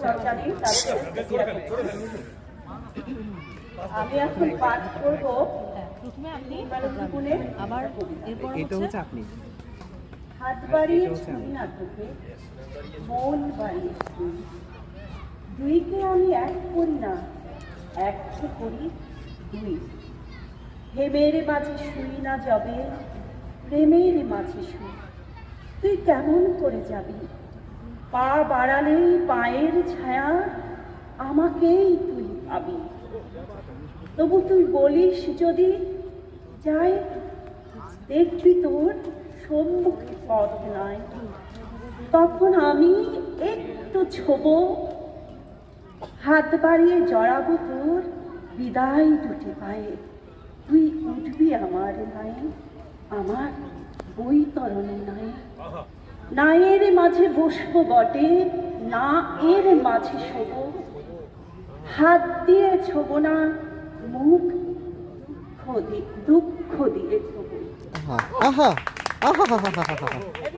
চর্চা নেই, আমি এখন পাঠ করব প্রথমে আপনি জীবনের আবার এরপর হচ্ছে আপনি হাত বাড়িয়ে ছুঁই না তোকে, মন বাড়িয়ে ছুঁই। দুইকে আমি এক করি না, এককে করি দুই। হেমের মাঝে শুই না যাবে, প্রেমের মাঝে শুই। তুই কেমন করে যাবি? পা বাড়ালেই পায়ের ছায়া, আমাকেই তুই পাবি। তবু তুই বলিস যদি, যাই দেখবি তোর সম্মুখে পথ নাই। তখন আমি একটু ছোবো, হাত বাড়িয়ে জড়াবো তোর বিদায় দুটি পায়ে। তুই উঠবি আমার নাই, আমার বৈতরণে নাই। না এর মাঝে বসবো বটে, না এর মাঝে শোবো। হাত দিয়ে ছোবো না, মুখ দুঃখ দিয়ে ছোবো। আহা আহা আহা আহা আহা